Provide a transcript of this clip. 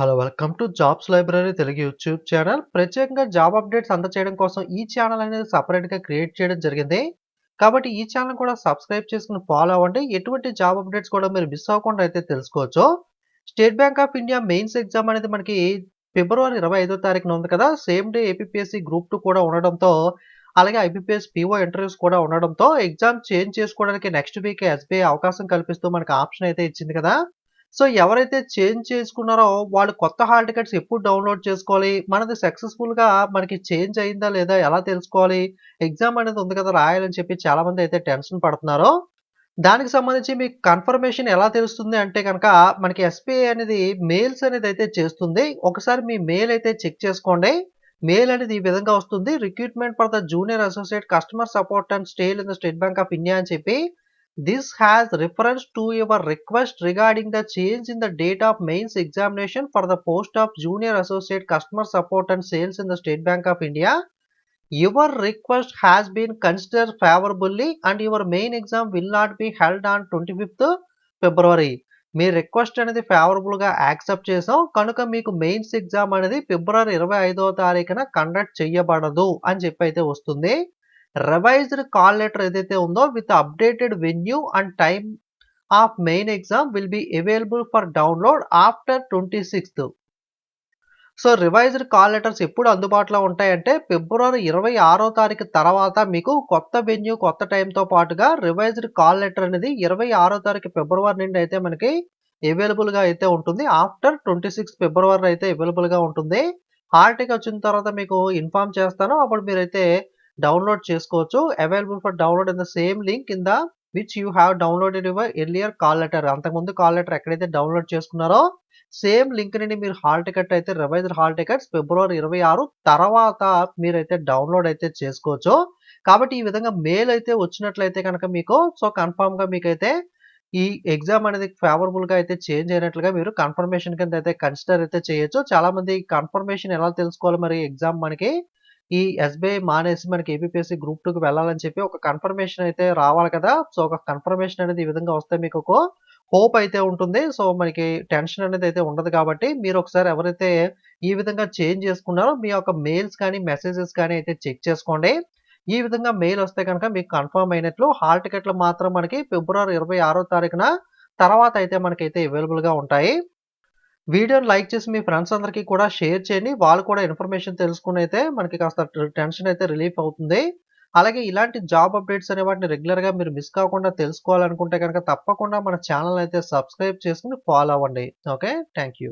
Hello welcome to jobs library Telugu YouTube channel. ప్రత్యేకంగా job updates అందచేయడం కోసం ఈ ఛానల్ అనేది సెపరేట్‌గా క్రియేట్ చేయడం జరిగింది. కాబట్టి ఈ ఛానల్ కూడా సబ్స్క్రైబ్ చేసుకొని ఫాలో అవ్వండి. ఎటువంటి జాబ్ అప్డేట్స్ కూడా మీరు మిస్ అవ్వకుండా అయితే తెలుసుకోవచ్చు. State bank of India mains exam అనేది మనకి ఫిబ్రవరి 25వ తారీఖున ఉంది కదా! సేమ్ డే ఏపీపీఎస్సీ గ్రూప్ 2 కూడా ఉండడంతో, అలాగే ఐబీపీఎస్ పీఓ ఇంటర్వ్యూస్ కూడా ఉండడంతో ఎగ్జామ్ చేంజ్ చేసుకోవడానికి నెక్స్ట్ వీక్ ఎస్‌బీఐ అవకాశం కల్పిస్తూ మనకు ఆప్షన్ అయితే ఇచ్చింది కదా! సో, ఎవరైతే చేంజ్ చేసుకున్నారో వాళ్ళు కొత్త హాల్ టికెట్స్ ఎప్పుడు డౌన్‌లోడ్ చేసుకోవాలి? మనది సక్సెస్‌ఫుల్‌గా మనకి చేంజ్ అయిందా లేదా ఎలా తెలుసుకోవాలి? ఎగ్జామ్ అనేది ఉంది కదా! రాయాలని చెప్పి చాలామంది అయితే టెన్షన్ పడుతున్నారు. దానికి సంబంధించి మీకు కన్ఫర్మేషన్ ఎలా తెలుస్తుంది అంటే గనక మనకి ఎస్‌బీఐ అనేది మెయిల్స్ అనేది అయితే చేస్తుంది. ఒకసారి మీ మెయిల్ అయితే చెక్ చేసుకోండి. మెయిల్ అనేది ఈ విధంగా వస్తుంది. Recruitment for the junior associate customer support and stale in the state bank of India అని చెప్పి this has reference to your request regarding the change in the date of mains examination for the post of junior associate customer support and sales in the State Bank of India. Your request has been considered favorably and your main exam will not be held on 25th February. Me request అనేది ఫేవరబుల్‌గా accept చేసాం. కనుక మీకు mains exam అనేది ఫిబ్రవరి 25వ తారీఖున conduct చేయబడదు అని చెప్పి అయితే వస్తుంది. రివైజ్డ్ కాల్ లెటర్ ఏదైతే ఉందో with updated venue and time of main exam will be available for download after 26థ్. సో, రివైజ్డ్ కాల్ లెటర్స్ ఎప్పుడు అందుబాటులో ఉంటాయంటే ఫిబ్రవరి 26వ తారీఖు తర్వాత మీకు కొత్త వెన్యూ, కొత్త టైమ్‌తో పాటుగా రివైజ్డ్ కాల్ లెటర్ అనేది 26వ తారీఖు ఫిబ్రవరి నుండి అయితే మనకి అవైలబుల్‌గా అయితే ఉంటుంది. ఆఫ్టర్ 26 ఫిబ్రవరి అయితే అవైలబుల్‌గా ఉంటుంది. హాల్ టికెట్ వచ్చిన తర్వాత మీకు ఇన్ఫార్మ్ చేస్తాను. అప్పుడు మీరైతే డౌన్‌లోడ్ చేసుకోవచ్చు. Available for download in the same link in the which you have downloaded your earlier call letter. అంతకుముందు కాల్ లెటర్ ఎక్కడైతే డౌన్‌లోడ్ చేసుకున్నారో సేమ్ లింక్ నుండి మీరు హాల్ టికెట్ అయితే రివైజ్డ్ హాల్ టికెట్స్ ఫిబ్రవరి 26 తర్వాత మీరైతే డౌన్‌లోడ్ అయితే చేసుకోవచ్చు. కాబట్టి ఈ విధంగా మెయిల్ అయితే వచ్చినట్లయితే గనక మీకు సో, కన్ఫర్మ్‌గా మీకైతే ఈ ఎగ్జామ్ అనేది ఫేవరబుల్‌గా అయితే చేంజ్ అయినట్లుగా మీరు కన్ఫర్మేషన్ కింద అయితే కన్సిడర్ అయితే చేయొచ్చు. చాలామంది కన్ఫర్మేషన్ ఎలా తెలుసుకోవాలి మరి ఎగ్జామ్ మనకి ఈ ఎస్‌బీఐ మానేసి మనకి ఏపీపీఎస్సీ గ్రూప్ 2కి వెళ్ళాలని చెప్పి ఒక కన్ఫర్మేషన్ అయితే రావాలి కదా! సో, ఒక కన్ఫర్మేషన్ అనేది ఈ విధంగా వస్తే మీకొక హోప్ అయితే ఉంటుంది. సో, మనకి టెన్షన్ అనేది అయితే ఉండదు కాబట్టి మీరొకసారి ఎవరైతే ఈ విధంగా చేంజ్ చేసుకున్నారో మీ యొక్క మెయిల్స్ కానీ, మెసేజెస్ కానీ అయితే చెక్ చేసుకోండి. ఈ విధంగా మెయిల్ వస్తే గనక మీకు కన్ఫర్మ్ అయినట్లు. హాల్ టికెట్లు మాత్రం మనకి ఫిబ్రవరి 26వ తారీఖున తర్వాత అయితే మనకైతే అవైలబుల్‌గా ఉంటాయి. వీడియోని లైక్ చేసి మీ ఫ్రెండ్స్ అందరికీ కూడా షేర్ చేయండి. వాళ్ళు కూడా ఇన్ఫర్మేషన్ తెలుసుకొనైతే మనకి కాస్త టెన్షన్ అయితే రిలీఫ్ అవుతుంది. అలాగే ఇలాంటి జాబ్ అప్డేట్స్ అనే వాటిని రెగ్యులర్‌గా మీరు మిస్ కాకుండా తెలుసుకోవాలనుకుంటే గనక తప్పకుండా మన ఛానెల్ అయితే సబ్స్క్రైబ్ చేసుకొని ఫాలో అవ్వండి. ఓకే. Thank you.